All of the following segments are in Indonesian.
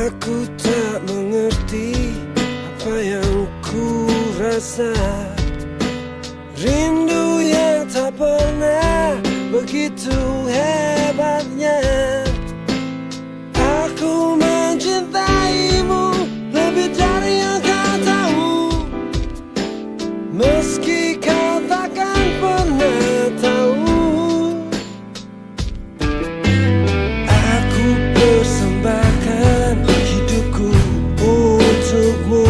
Aku tak mengerti apa yang ku rasa. Rindu yang tak pernah begitu hebatnya. Aku mencintaimu lebih dari yang kau tahu, meski kau takkan pernah tahu. Aku persembahkan hidupku untukmu.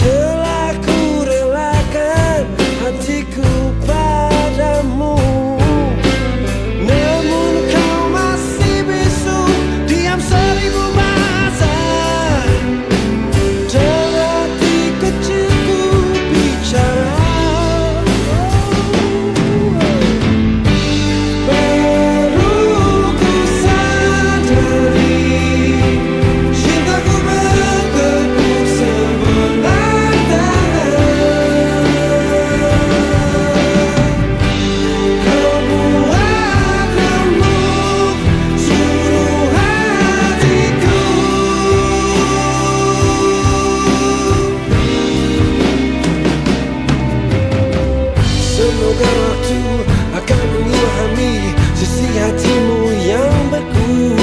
Telah ku relakan hatiku padamu. Namun kau masih bisu, diam seribu bahasa. Dan hati kecilku bicara. Semoga waktu akan mengilhami sisi hatimu yang beku.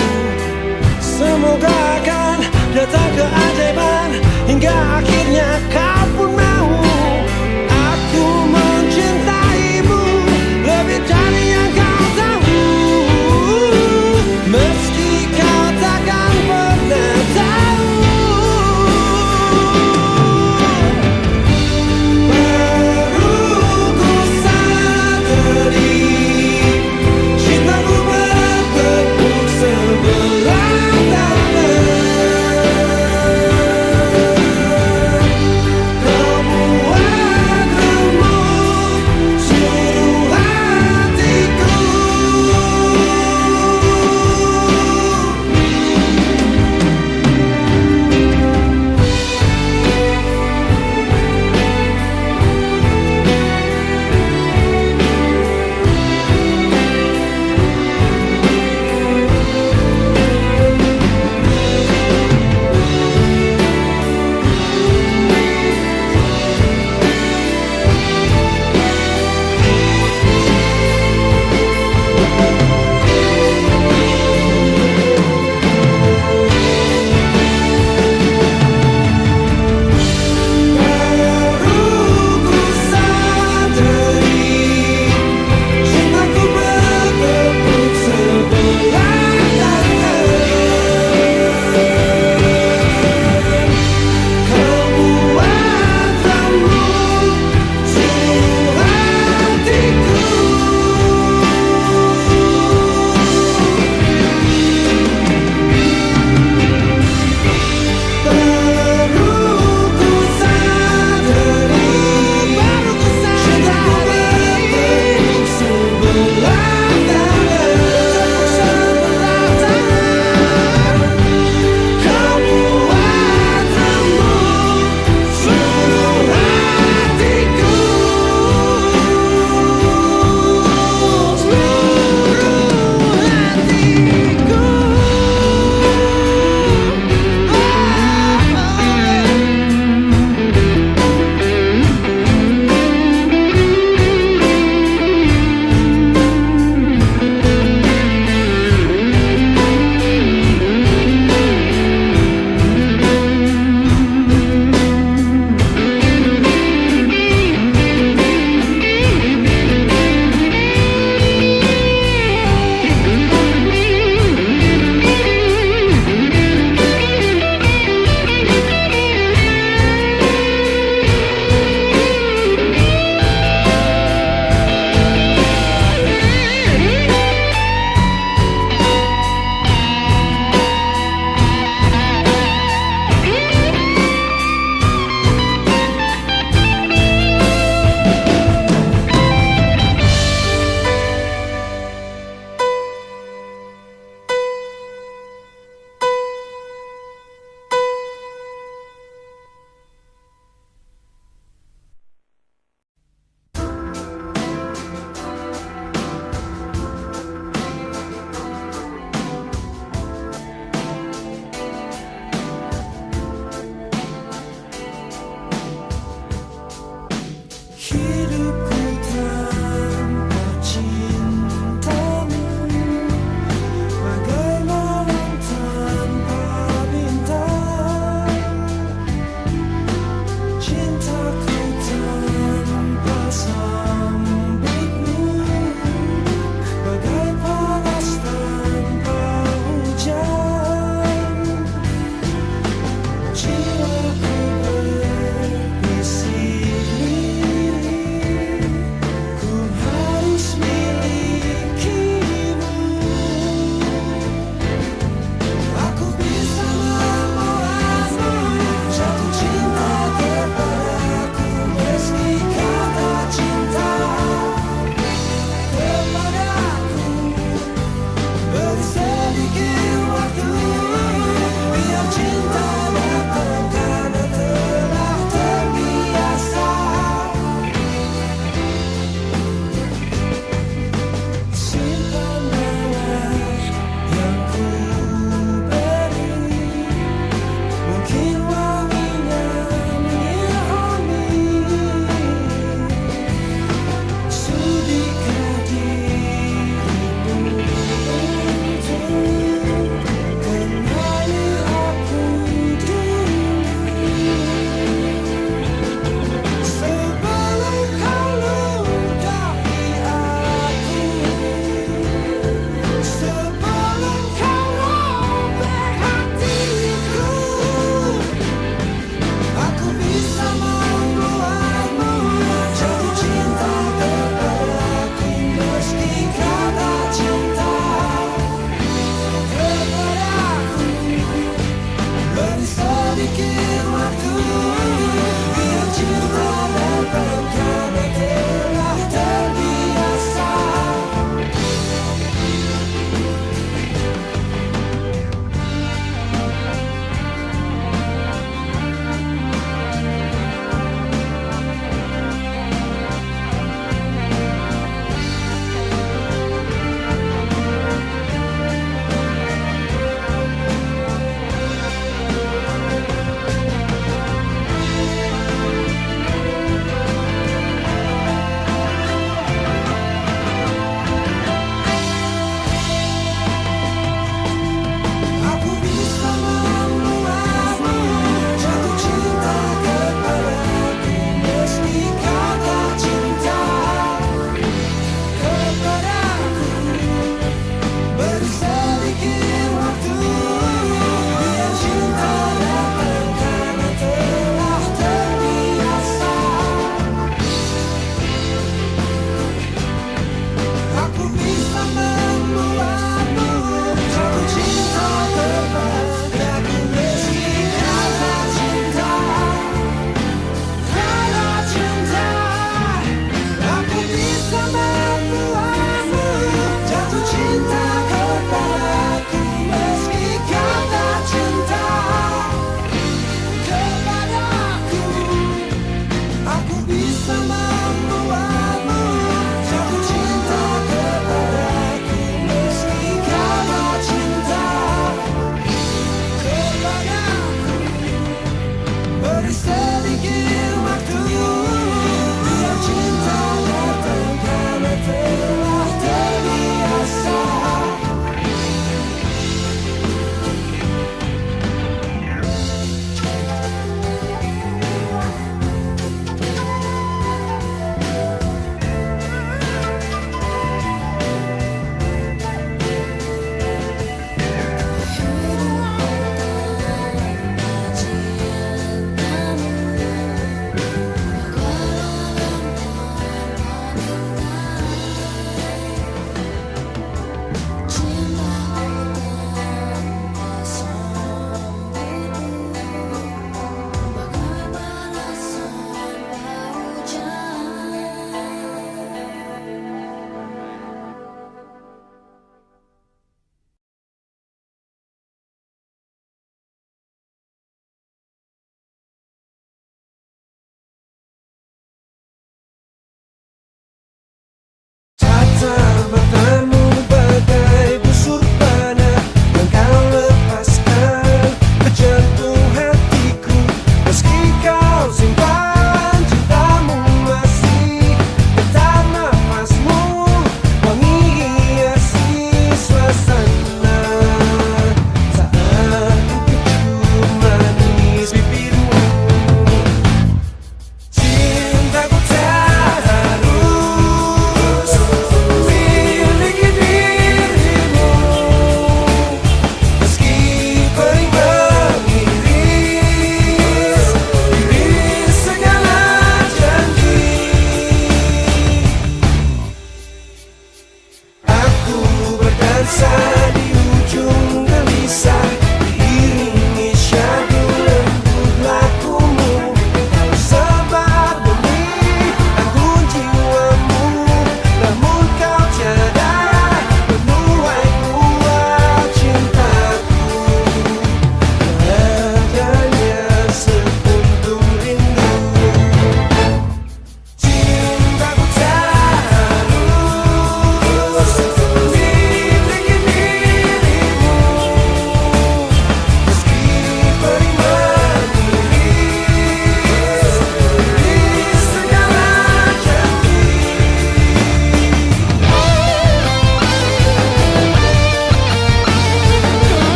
Semoga akan datang keajaiban hingga akhirnya kau pun mau. Aku mencintaimu lebih dari yang kau tahu, meski kau takkan pernah tahu.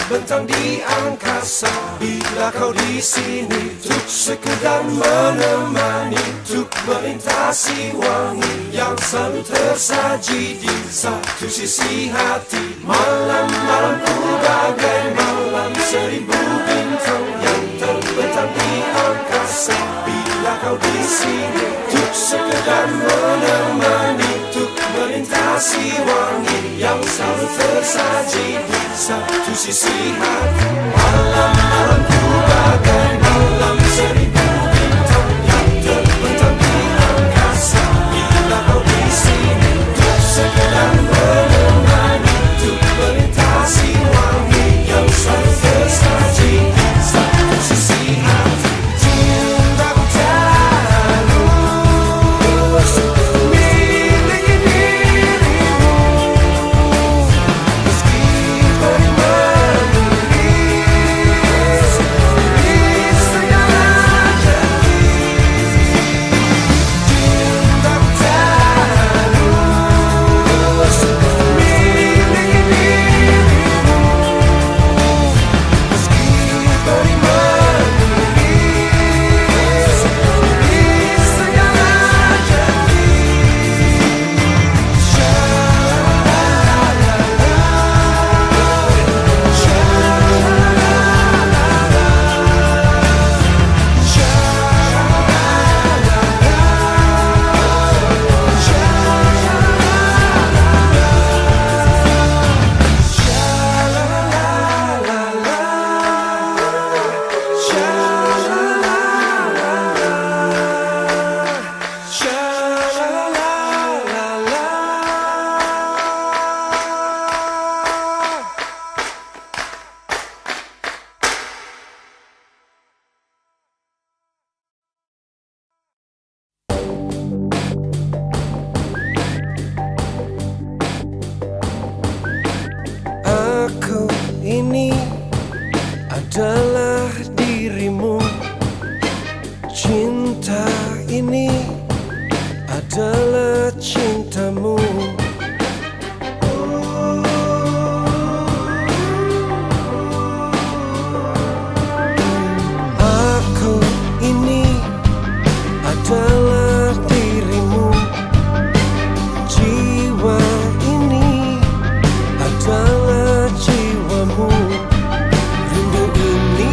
terbentang di angkasa. Bila kau di sini untuk sekedar menemani, untuk melintasi wangi yang selalu tersaji di satu sisi hati. Malam-malamku bagai malam seribu bintang yang terbentang di angkasa. Bila kau di sini untuk sekedar menemani, untuk melintasi wangi yang selalu tersaji di satu sisi hati. Malam-malamku bagai malam seribu bintang yang terbentang di angkasa. Bila kau di sini untuk sekedar menemani, untuk melintasi wangi yang selalu tersaji di satu sisi hati. Cintaku terus miliki dirimu, meski beri mengiris di segala janji. Cintaku terus miliki dirimu, meski beri mengiris di segala janji. Aku ini adalah dirimu, cinta ini adalah cintamu. Aku ini adalah dirimu, jiwa ini adalah jiwamu. Rindu ini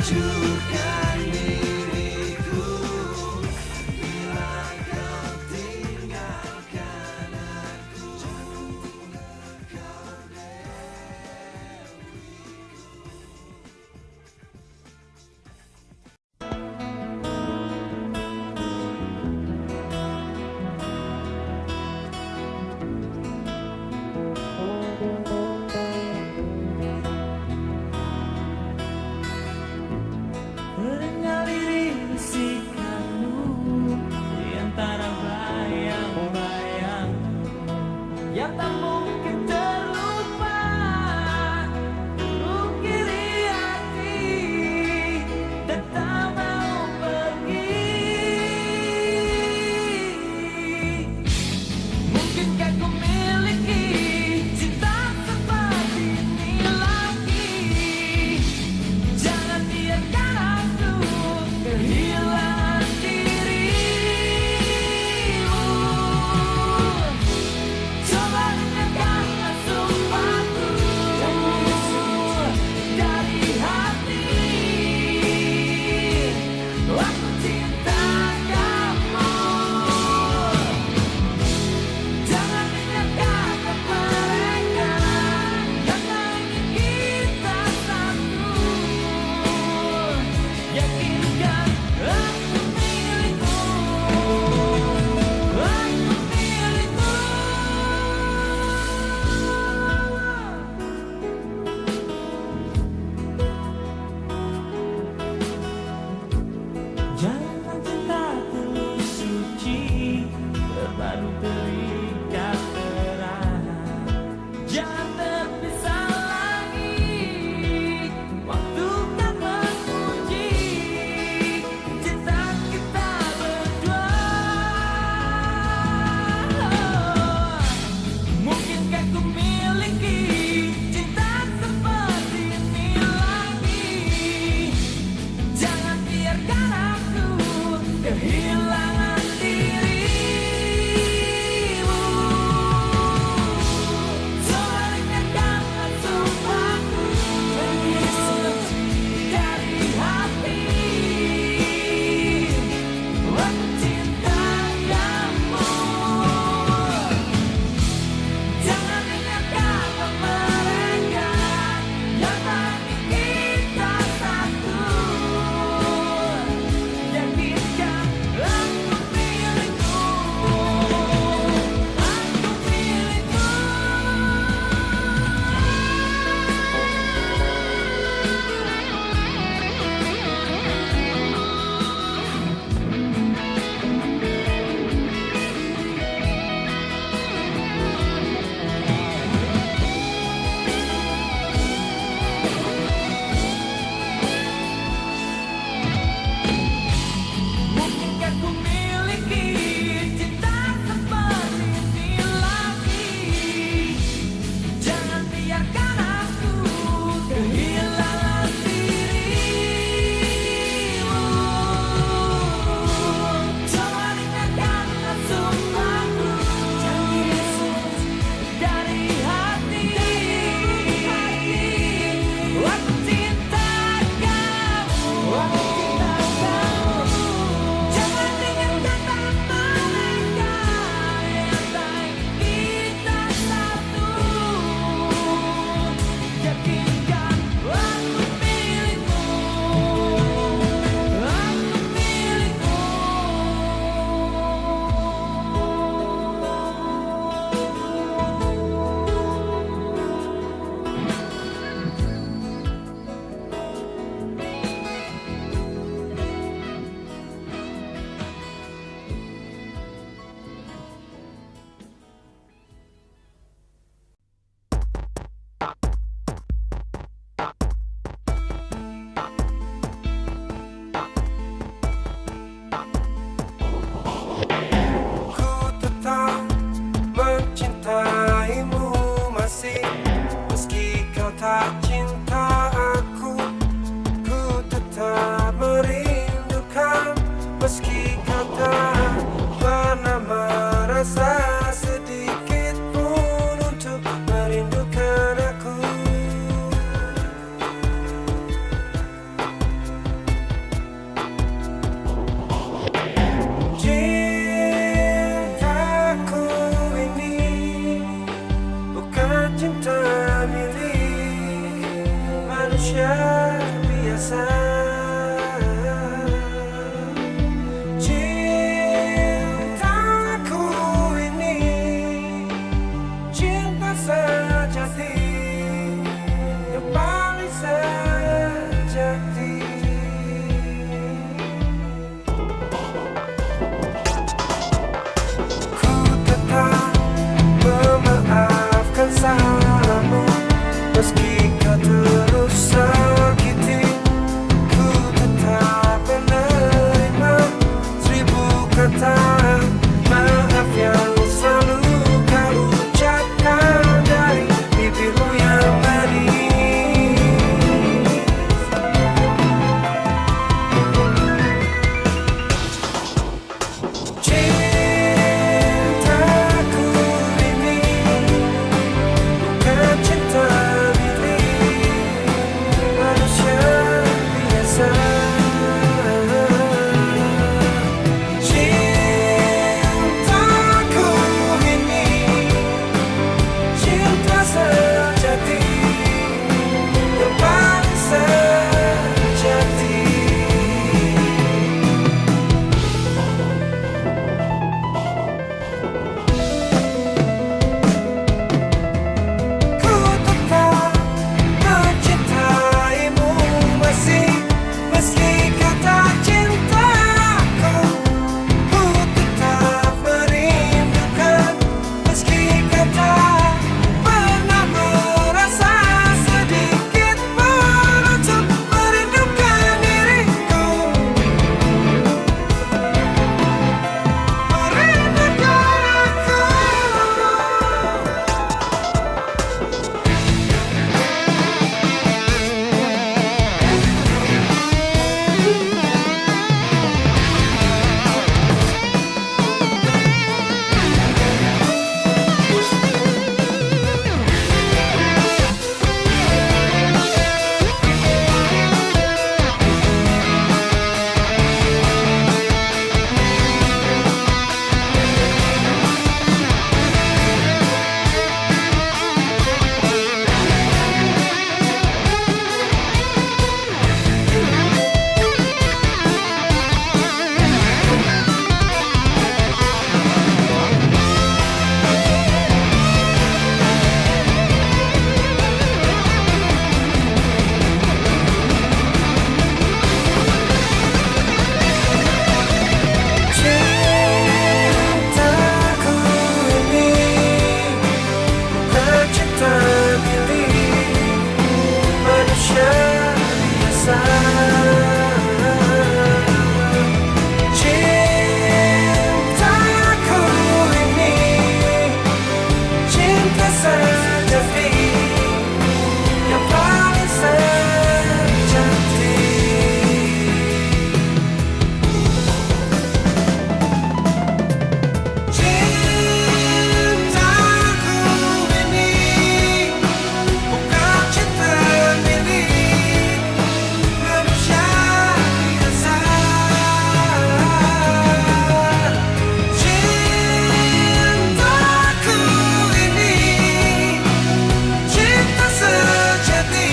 hancurkan diriku bila kau tinggalkan aku. Kau rasa cintaku ini, cinta sejati yang paling sejati. Ku tetap memaafkan salahmu meski kau terus sakiti. Ku tetap menerima 1000 kata maaf yang selalu kau ucapkan dari bibirmu yang manis. Cintaku ini bukan cinta milik manusia biasa. Cintaku ini cinta sejati yang paling sejati. Ku tetap mencintaimu masih meski kau tak cintaku. Ku tetap merindukan meski kau tak pernah merasa sedikit pun untuk merindukan diriku. Merindukan aku. Cintaku ini bukan cinta milik manusia biasa. Cintaku ini cinta sejati yang paling sejati. Cintaku ini bukan cinta milik manusia biasa. Cintaku ini cinta sejati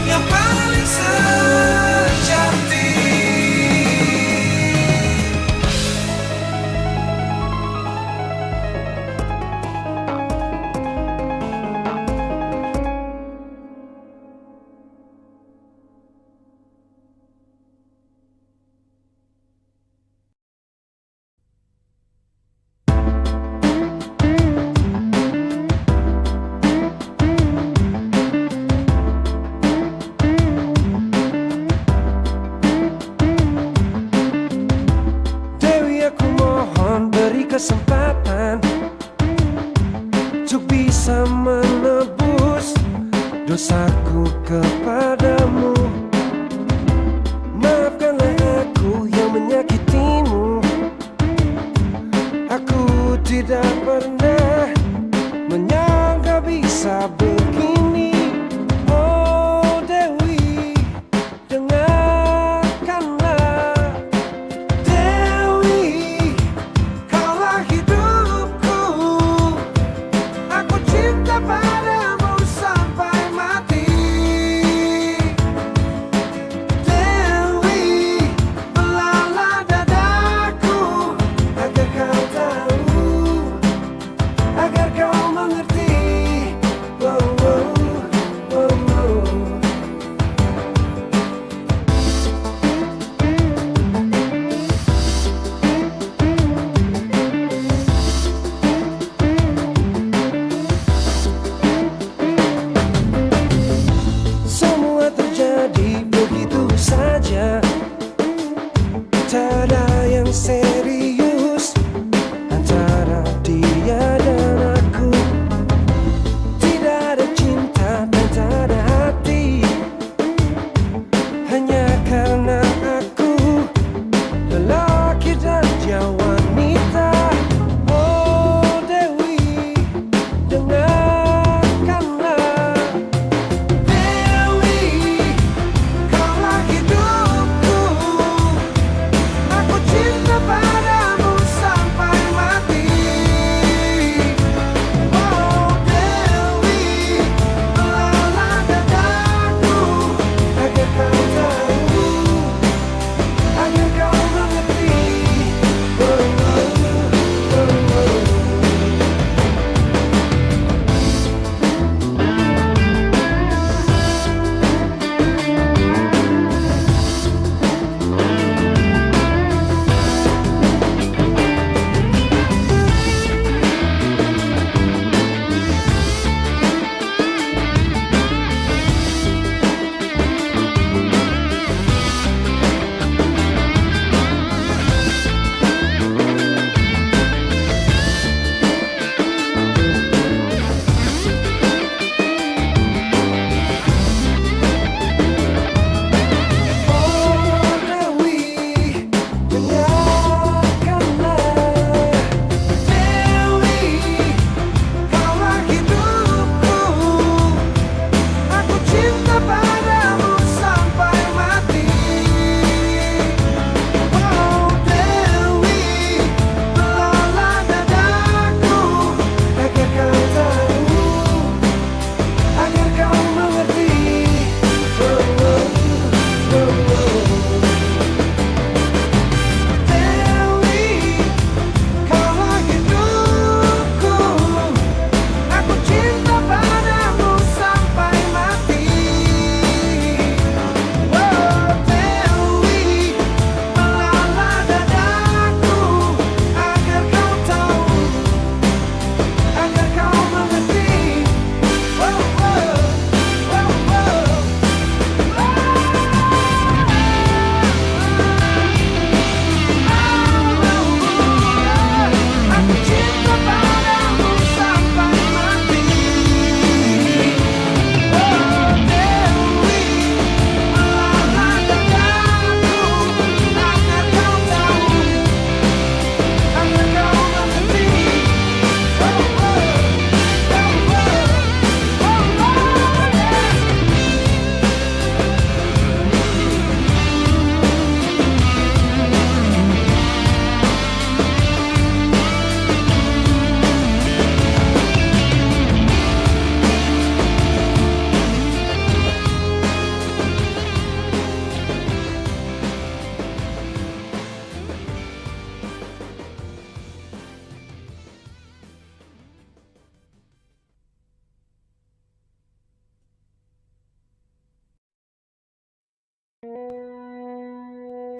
yang paling sejati.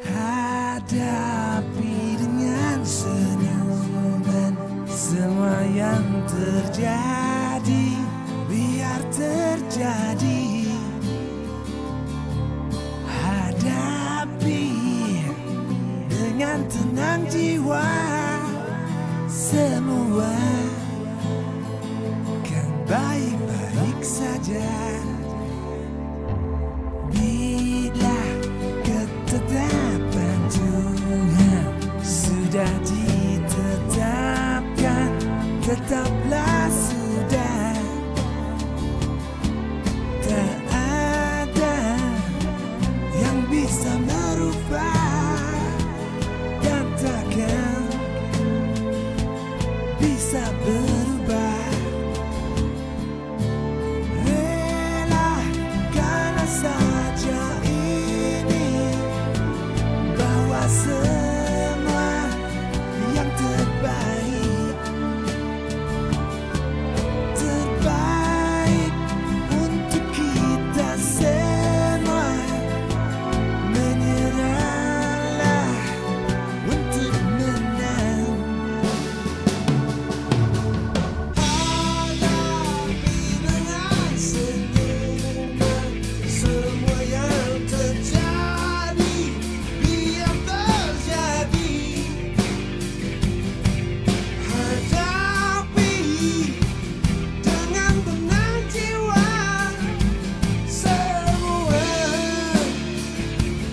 Hadapi dengan senyuman semua yang terjadi, biar terjadi. Hadapi dengan tenang jiwa, semua kan baik-baik saja. Bila ketetapan Tuhan sudah ditetapkan, tetaplah sudah. Tak ada yang bisa merubah dan takkan bisa berubah. Relakanlah saja ini, bahwa semua yang terbaik, terbaik untuk kita semua. Menyerahlah untuk menang. Hadapi dengan senyuman semua yang terjadi, biar terjadi. Hadapi dengan tenang jiwa, semua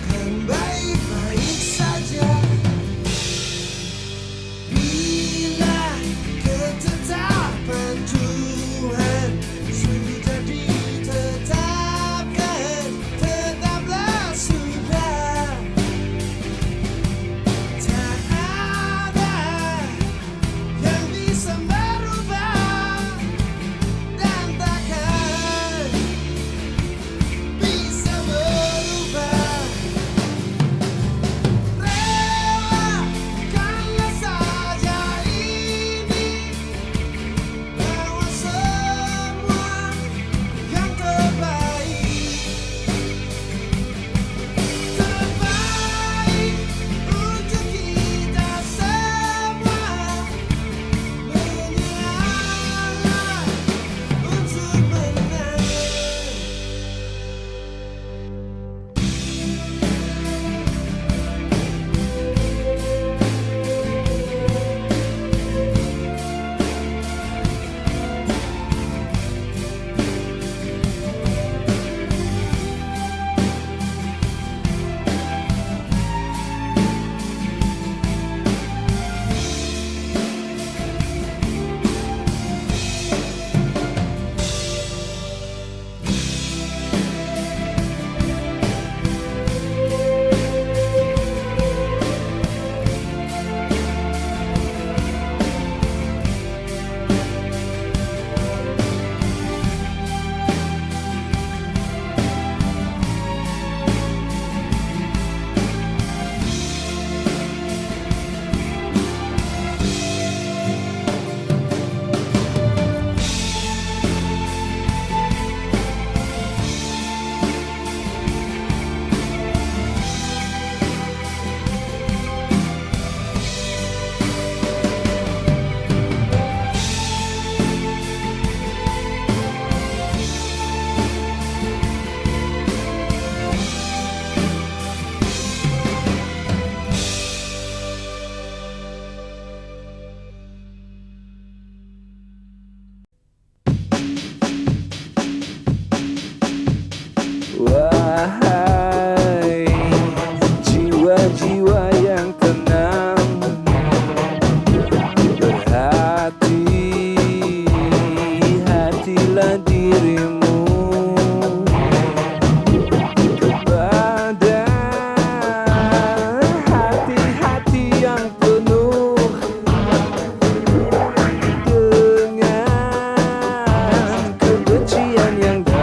kan baik-baik saja. Bila ketetapan Tuhan sudah ditetapkan, tetaplah sudah. Tak ada yang bisa merubah dan takkan bisa berubah. Relakanlah saja ini, bahwa semua yang terbaik, terbaik untuk kita semua. Menyerahlah untuk menang. Wahai jiwa-jiwa yang tenang, berhati-hatilah dirimu kepada hati-hati yang penuh dengan kebencian yang dalam.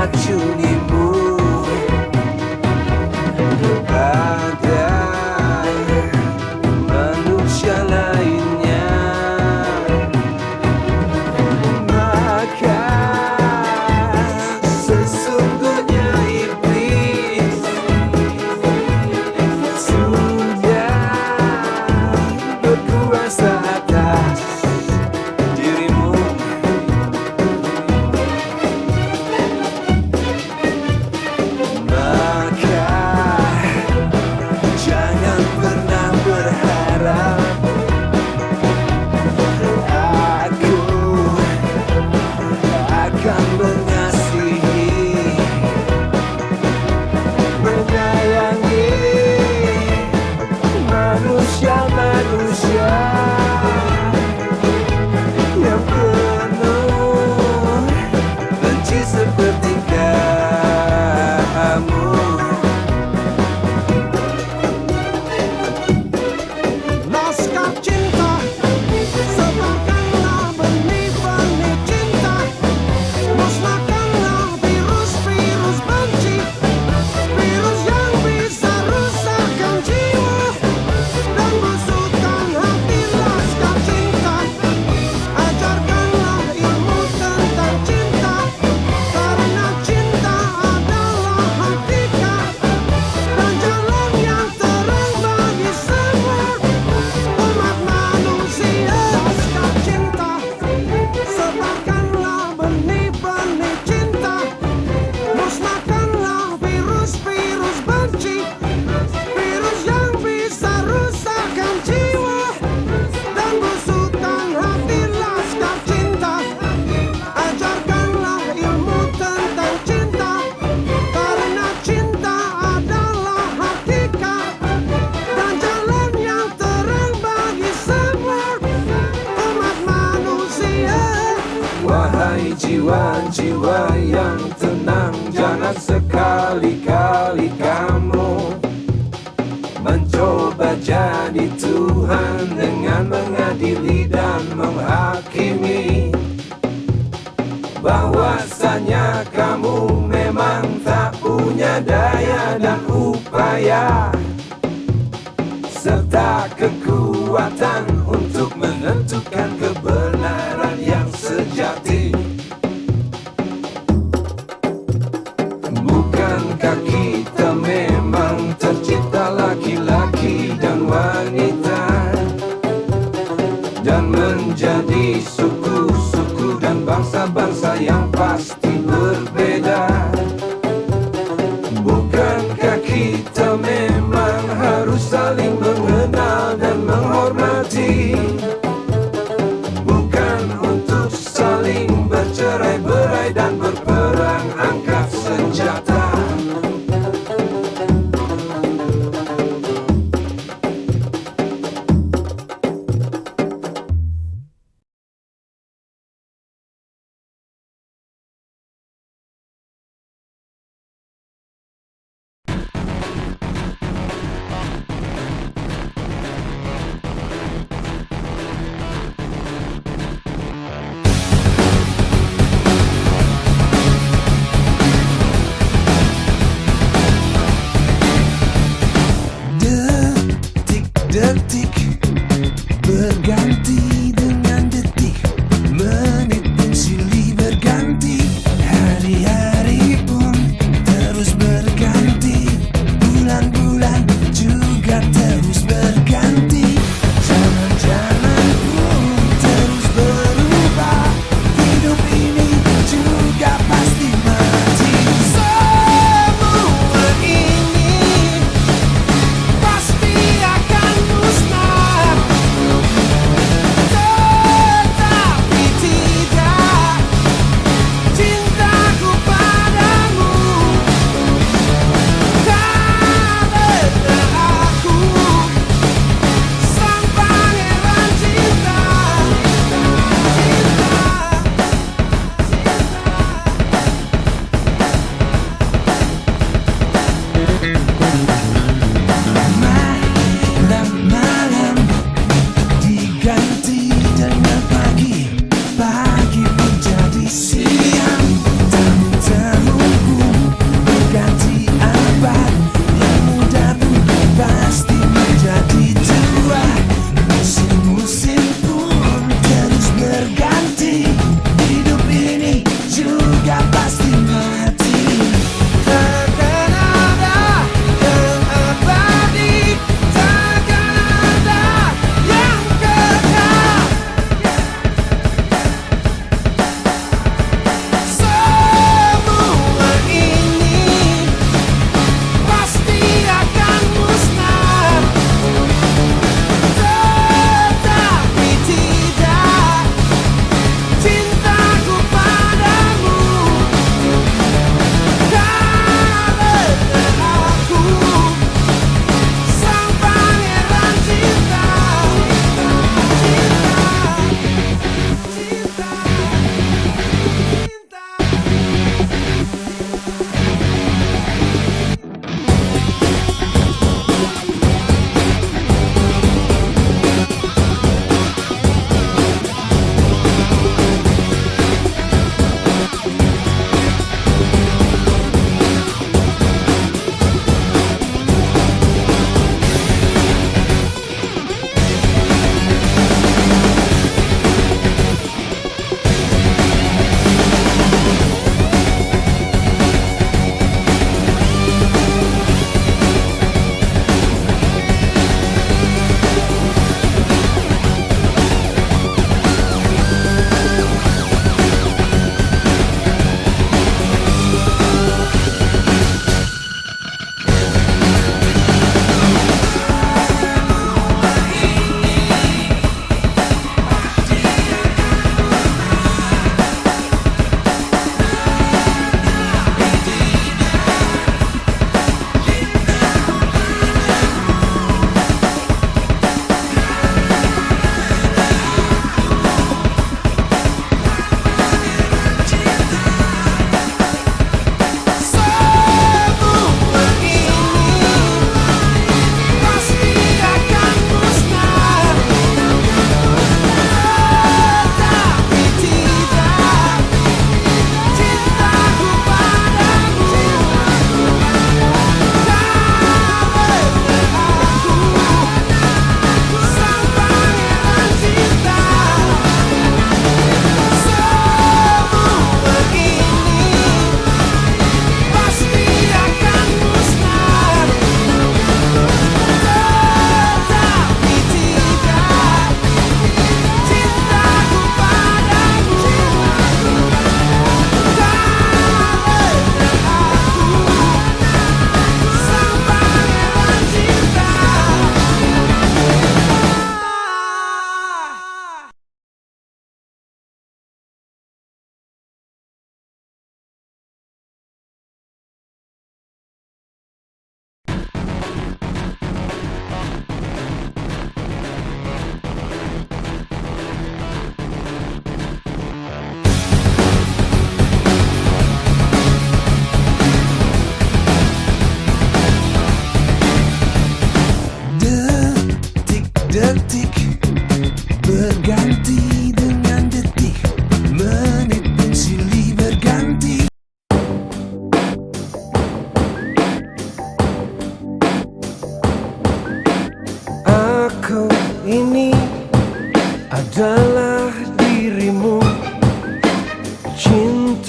meracunimu bagai manusia lainnya. Maka sesungguhnya iblis sudah berkuasa atas dirimu. Maka jangan pernah berharap aku akan mengasihi, menyayangi manusia-manusia yang penuh benci seperti kamu. Laskar cinta, sebarkanlah benih-benih cinta, musnahkanlah virus-virus benci, virus yang bisa rusakkan jiwa dan busukkan hati. Laskar cinta, ajarkanlah ilmu tentang cinta, karena cinta adalah hakikat dan jalan yang terang bagi semua umat manusia. Laskar cinta, sebarkanlah benih-benih cinta, musnahkanlah virus-virus benci, virus yang bisa rusakkan jiwa dan busukkan hati. Laskar cinta, ajarkanlah ilmu tentang cinta, karena cinta adalah hakikat dan jalan yang terang bagi semua umat manusia. Wahai jiwa-jiwa yang tenang, jangan sekali-kali kamu mencoba jadi Tuhan dengan mengadili dan menghakimi bahwasanya kamu memang tak punya daya dan upaya serta kekuatan untuk menentukan kebenaran yang sejati. Bukankah kita memang tercipta laki-laki dan wanita dan menjadi suku-suku dan bangsa-bangsa yang pasti berbeda? Bukankah kita memang harus saling mengenal dan menghormati, bukan untuk saling bercerai-berai dan berperang angkat senjata?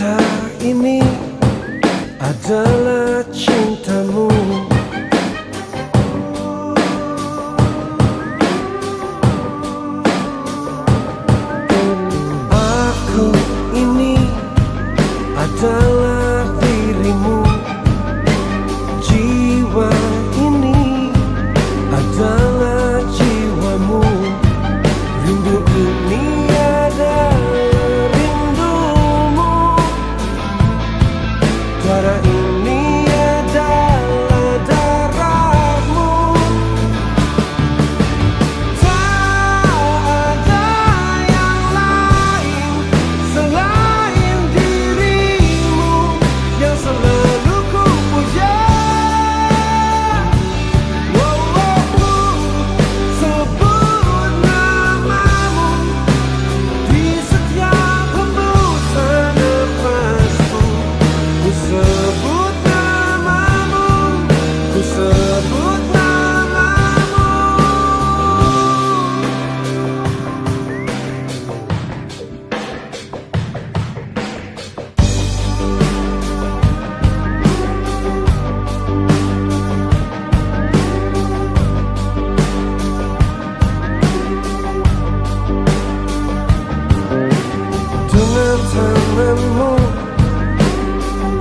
cinta ini adalah cintamu. Aku ini adalah dirimu. Jiwa ini adalah jiwamu. Rindu ini adalah rindumu. Darah ini adalah darahmu. Tak ada yang lain selain dirimu yang selalu ku puja. Sebut namamu di setiap hembusan nafasku. Ku sebut namamu, ku sebut namamu. Dengan tanganmu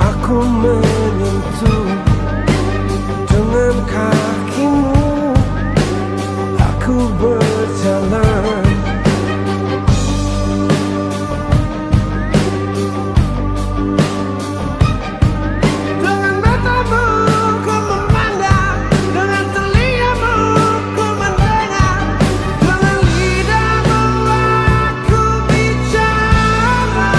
aku menyentuh, dengan kakimu aku berjalan. Dengan matamu ku memandang, dengan telingamu ku mendengar, dengan lidahmu aku bicara,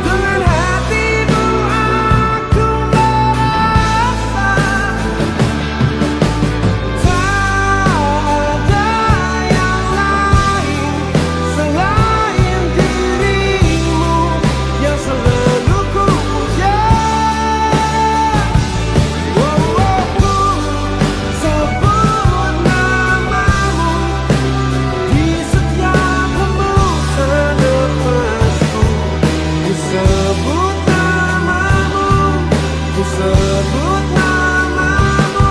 dengan hatimu aku merasa. Tak ada yang lain selain dirimu yang selalu ku puja. Sebut namamu di setiap hembusan nafasku. Ku sebut namamu, ku sebut namamu.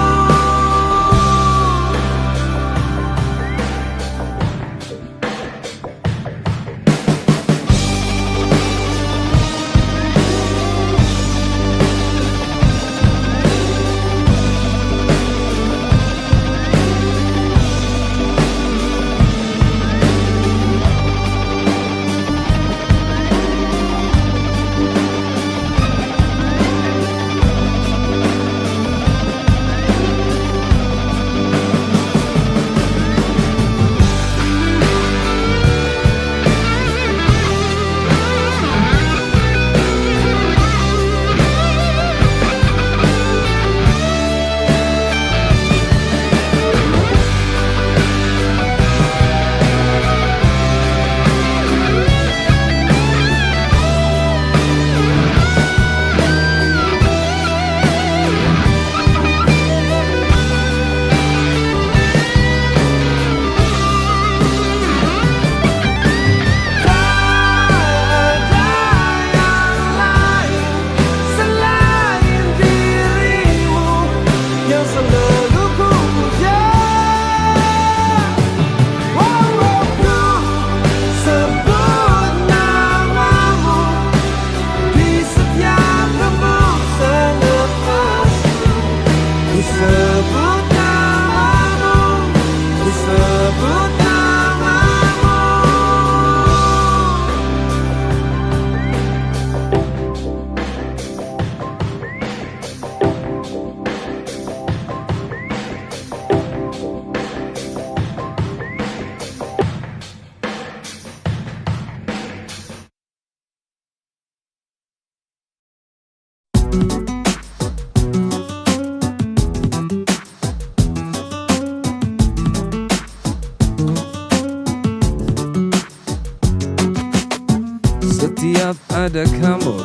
Setiap ada kamu,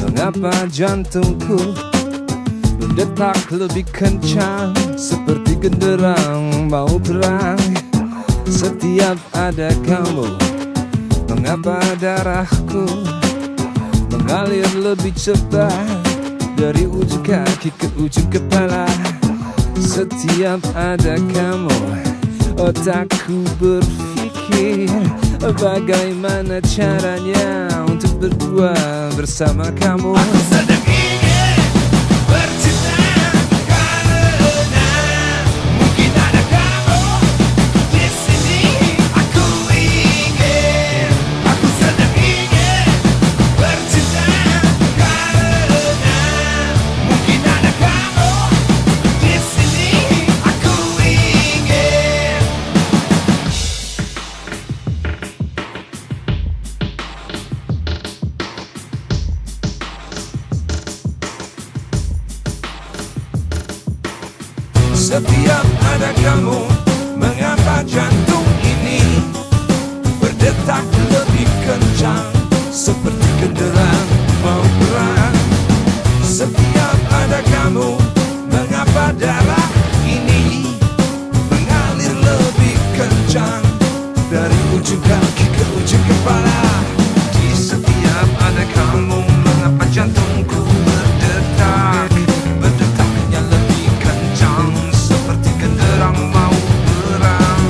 mengapa jantungku berdetak lebih kencang, seperti genderang mau perang. Setiap ada kamu, Mengapa darahku mengalir lebih cepat dari ujung kaki ke ujung kepala? Setiap ada kamu, otakku berpikir bagaimana caranya untuk berdua bersama kamu. Aku sedang ingin bercinta karena mungkin ada kamu di sini. Aku ingin, aku sedang ingin bercinta karena mungkin ada kamu di sini. Aku ingin. Setiap ada kamu, mengapa jantung ini berdetak lebih kencang seperti genderang mau perang? Setiap ada kamu, mengapa darah ini mengalir lebih kencang dari ujung kaki ke ujung kepala? Di setiap ada kamu, mengapa jantungku berdetak, berdetaknya lebih kencang seperti genderang mau perang?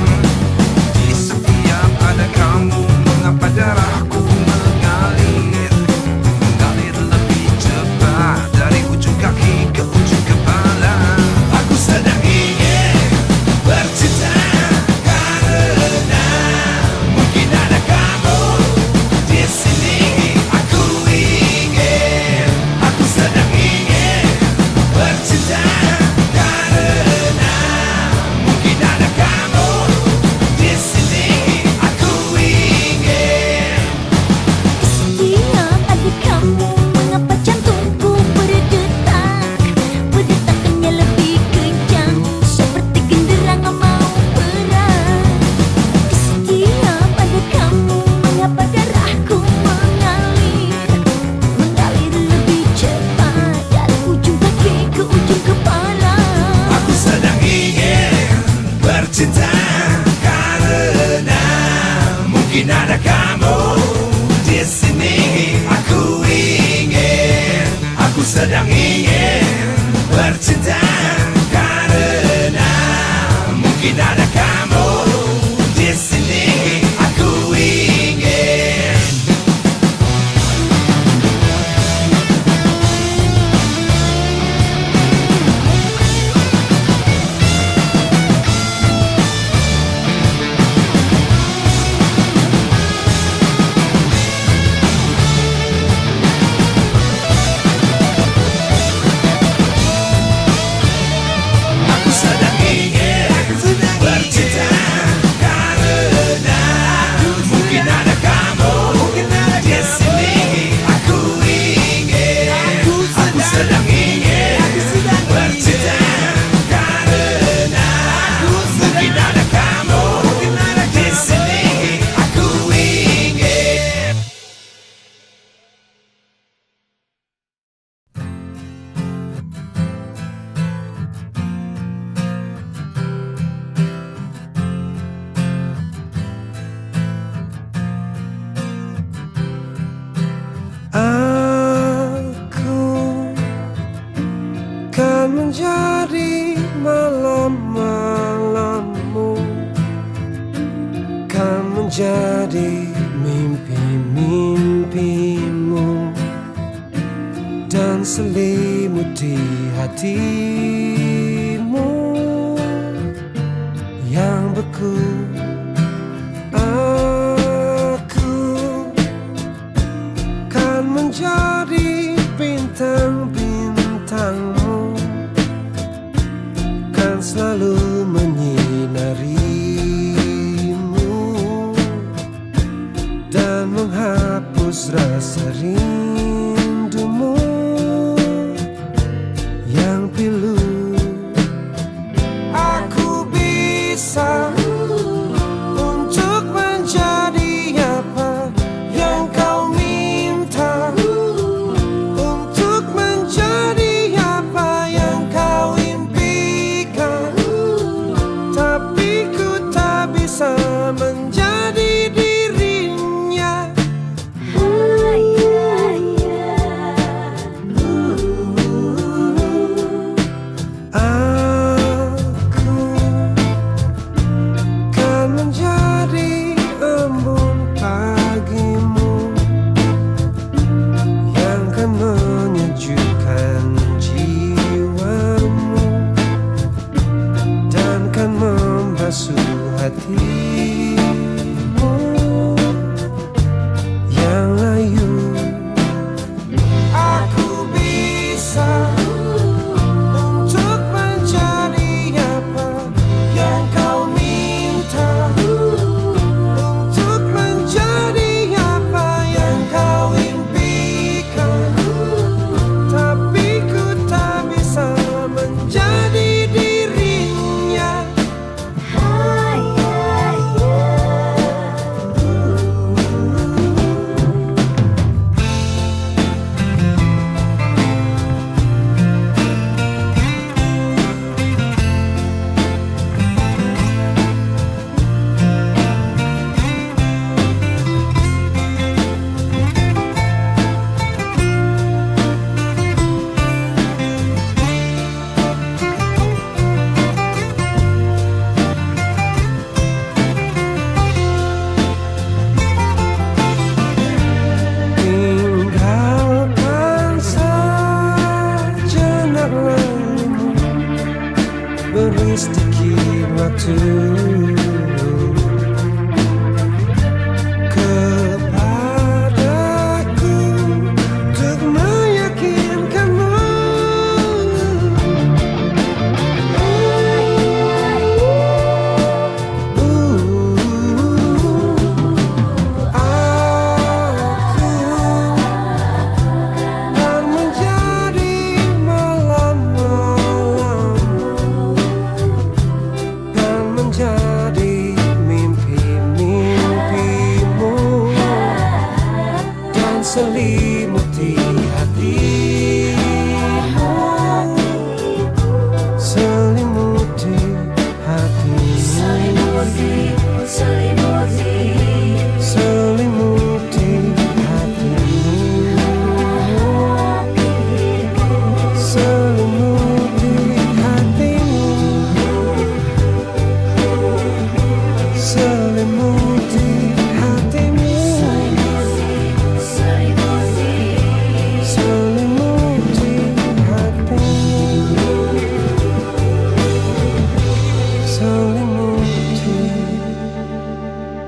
Di setiap ada kamu, mengapa darahku mengalir, mengalir lebih cepat dari ujung kaki ke ujung kepala? Aku sedang ingin bercinta karena mungkin ada kamu di sini. Aku ingin, aku sedang ingin bercinta karena mungkin ada kamu di sini. Aku ingin. Setiap ada kamu, mengapa jantungku berdetak, berdetaknya lebih kencang seperti genderang mau perang? Setiap ada kamu, mengapa darahku mengalir, mengalir lebih cepat dari ujung kaki ke ujung kepala? Aku sedang ingin bercinta karena mungkin ada kamu di sini. Aku ingin, aku sedang ingin bercinta karena mungkin ada kamu di sini. Aku ingin. Aku sedang ingin bercinta karena mungkin ada kamu di sini. Aku ingin, aku sedang ingin bercinta karena mungkin ada kamu di sini. Aku ingin. Aku kan menjadi malam-malammu, kan menjadi mimpi-mimpimu, dan selimuti hatimu yang beku. Aku kan menjadi bintang-bintangmu, kan selalu menyinarimu dan menghapus rasa rindumu yang pilu. Aku bisa untuk menjadi apa yang kau minta, untuk menjadi apa yang kau impikan, tapi ku tak bisa menjadi dirinya. selimuti hatimu, selimuti hatimu, selimuti hatimu, selimuti hatimu, selimuti hatimu, selimuti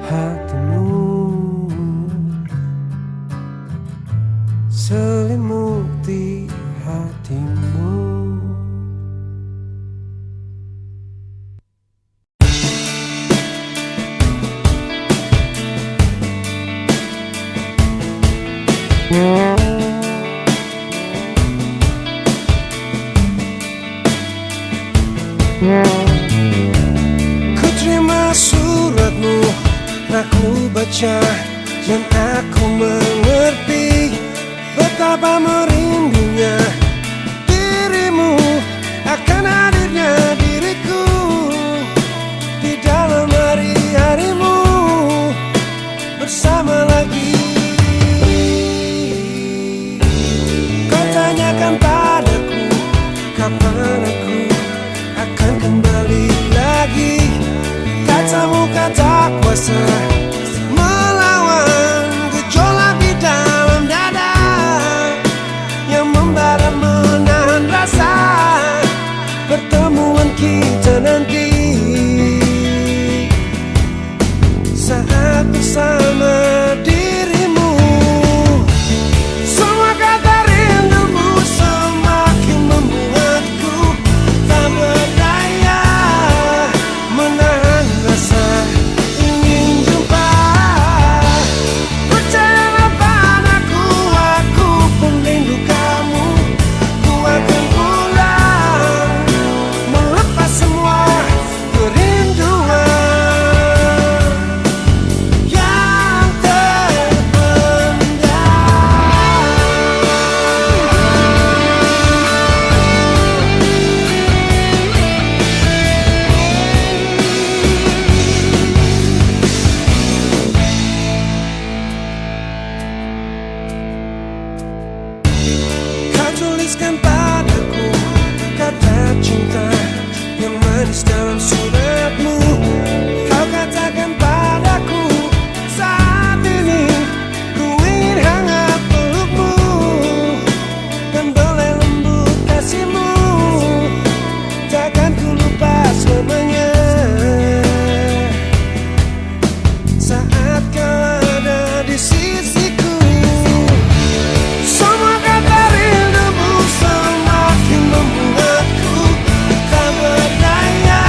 hatimu, selimuti hatimu. Ku terima suratmu, aku baca dan aku mengerti betapa merindunya dirimu akan hadirnya diriku di dalam hari-harimu bersama lagi. Kau tanyakan padaku kapan aku akan kembali lagi. Katamu kata kuasa melawan gejolak di dalam dada yang membara menahan rasa pertemuan kita nanti saat bersama dirimu. Semua kata rindumu semakin membuatku tak berdaya menahan rasa ingin jumpa. Percayalah padaku, aku pun rindu kamu. Ku akan pulang melepas semua kerinduan yang terpendam. Kau tuliskan padaku kata cinta yang manis dalam suratmu. Kau katakan padaku saat ini ku ingin hangat pelukmu dan belai lembut kasihmu. Takkan ku lupa selamanya saat kau ada di sisiku. Semua kata rindumu semakin membuatku tak berdaya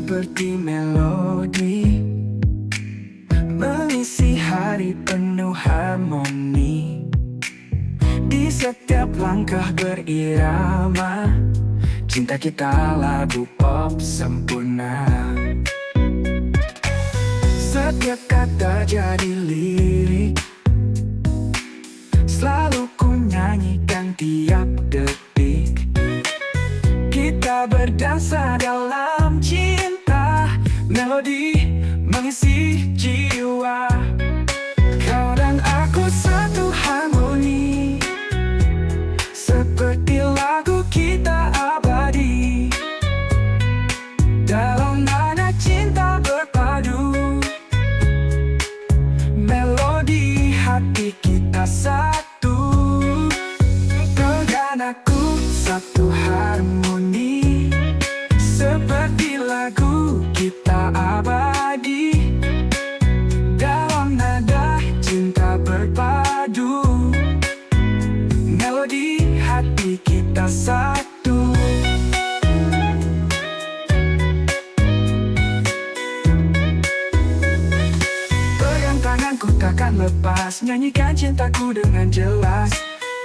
seperti melodi mengisi hari penuh harmoni. Di setiap langkah berirama, cinta kita lagu pop sempurna. Setiap kata jadi lirik, selalu ku nyanyikan tiap detik. Kita berdansa dalam cinta, melodi mengisi jiwa. Kau dan aku satu harmoni, seperti lagu kita abadi. Dalam nada cinta berpadu, melodi hati kita satu. Kau dan aku satu harmoni, seperti lagu kita abadi. Dalam nada cinta berpadu, melodi hati kita satu. Pegang tanganku takkan lepas, nyanyikan cintaku dengan jelas.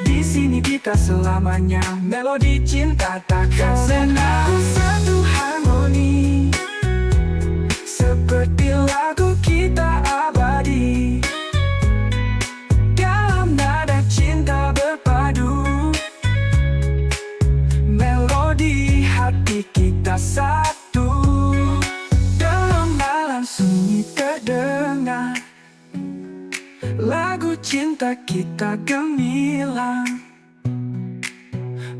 Di sini kita selamanya, melodi cinta takkan senang. Aku satu harmoni, seperti lagu kita abadi. Dalam nada cinta berpadu, melodi hati kita satu. Dalam malam sunyi terdengar lagu cinta kita gemilang,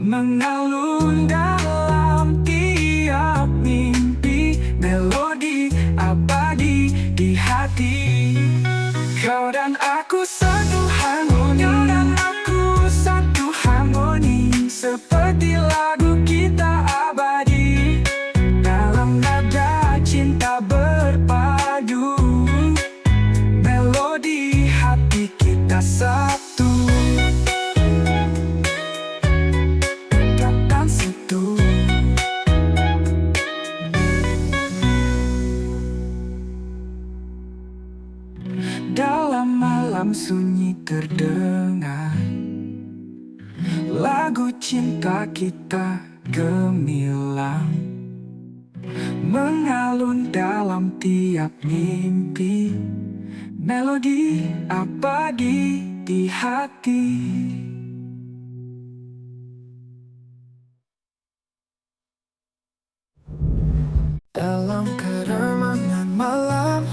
mengalun dalam tiap mimpi. Melodi abadi di hati. Kau dan aku satu harmoni, kau dan aku satu harmoni, seperti lagu kita abadi. Dalam nada cinta berpadu, melodi hati kita satu. Katakan situ. Dalam malam sunyi terdengar lagu cinta kita gemilang, mengalun dalam tiap mimpi. Melodi abadi di hati. Dalam keremangan malam,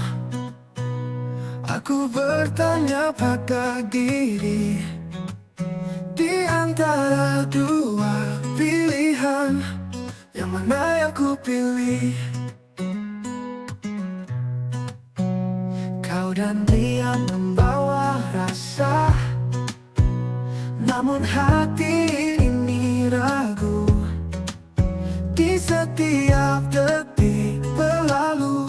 aku bertanya pada diri, di antara dua pilihan, yang mana yang ku pilih? Kau dan dia membawa rasa, namun hati ini ragu. Di setiap detik berlalu,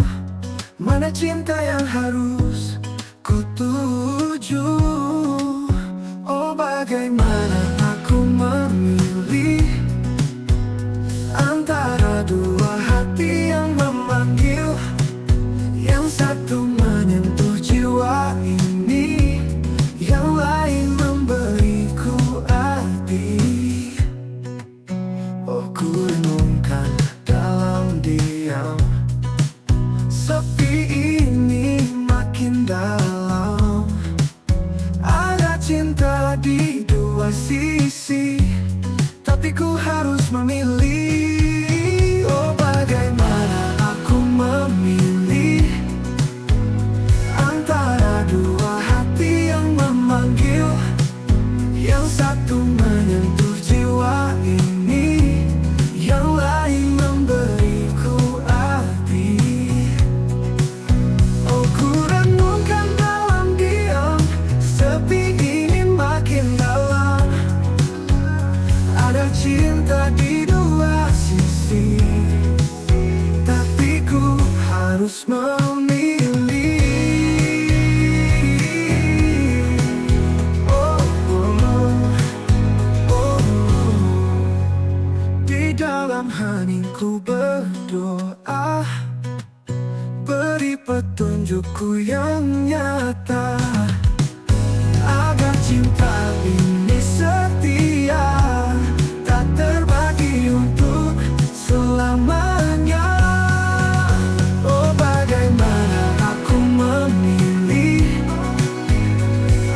mana cinta yang harus ku tuju? Oh, bagaimana aku memilih antara dua hati yang memanggil, yang satu menyentuh jiwa ini, yang lain memberiku arti. Oh, ku renungkan dalam diam, sepi ini makin dalam. Ada cinta di dua sisi, tapi ku harus memilih. Oh, bagaimana aku memilih antara dua hati yang memanggil, yang satu menyentuh jiwa ini, yang lain memberiku arti. Oh, ku renungkan dalam diam, sepi ini makin dalam. Ada cinta di dua sisi, tapi ku harus memilih. Oh, oh, oh. Di dalam heningku berdoa, petunjukku yang nyata, agar cinta ini setia, tak terbagi untuk selamanya. Oh, bagaimana aku memilih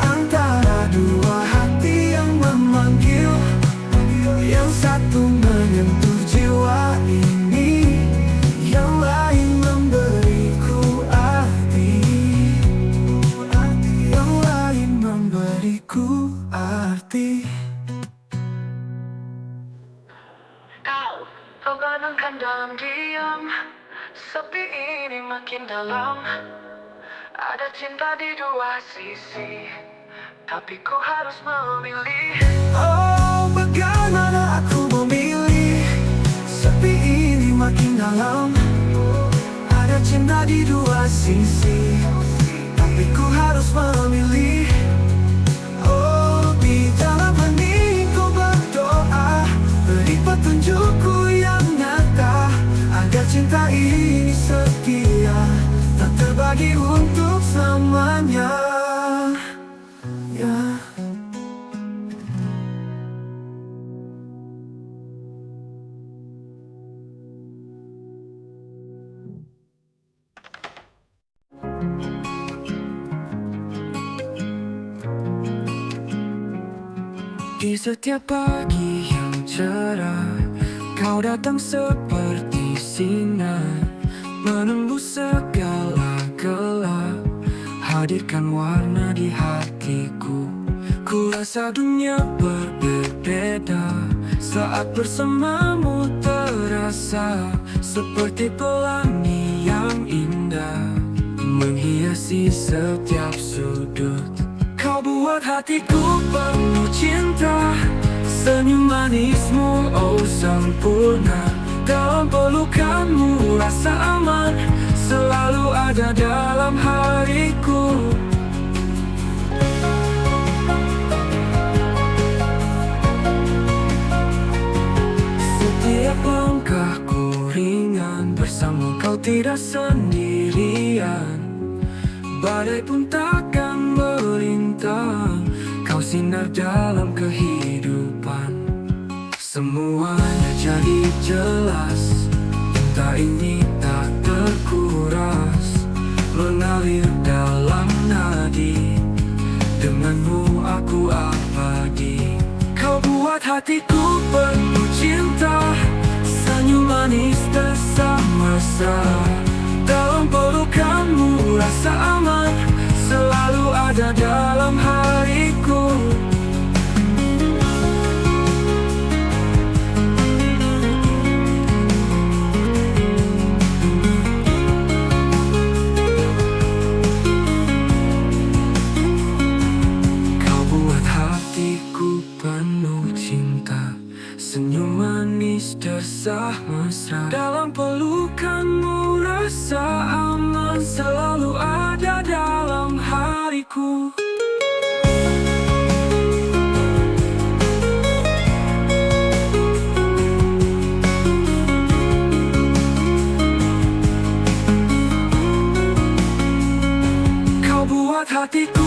antara dua hati yang memanggil, yang satu menyentuh jiwa ini, yang lain memberiku arti, yang lain memberiku arti. Kau bayangkan dalam diam, sepi ini makin dalam. Ada cinta di dua sisi, tapi ku harus memilih. Oh, bagaimana aku memilih? Sepi ini makin dalam. Ada cinta di dua sisi, tapi ku harus memilih. Oh, di dalam hatiku berdoa, beri petunjukku yang nyata, agar cinta ini setia, tak terbagi untuk selamanya. Ya. Di setiap pagi yang cerah, kau datang seperti sinar, menembus segala gelap, hadirkan warna di hatiku. Ku rasa dunia berbeda saat bersamamu, terasa seperti pelangi yang indah, menghiasi setiap sudut. Kau buat hatiku penuh cinta, senyum manismu oh sempurna. Dalam pelukanmu rasa aman, selalu ada dalam hariku. Setiap langkahku ringan, bersama kau tidak sendirian. Badai pun takkan melintang, kau sinar dalam kehidupan. Semuanya jadi jelas, cinta ini tak terkuras, mengalir dalam nadi. Denganmu aku abadi. Kau buat hatiku penuh cinta, senyum manis bersama mesra. Dalam pelukanmu rasa aman, selalu ada dalam hariku. Kau buat hatiku penuh cinta, senyum manis desah mesra. Dalam pelukanmu rasa aman, selalu ada dalam hariku. Kau buat hatiku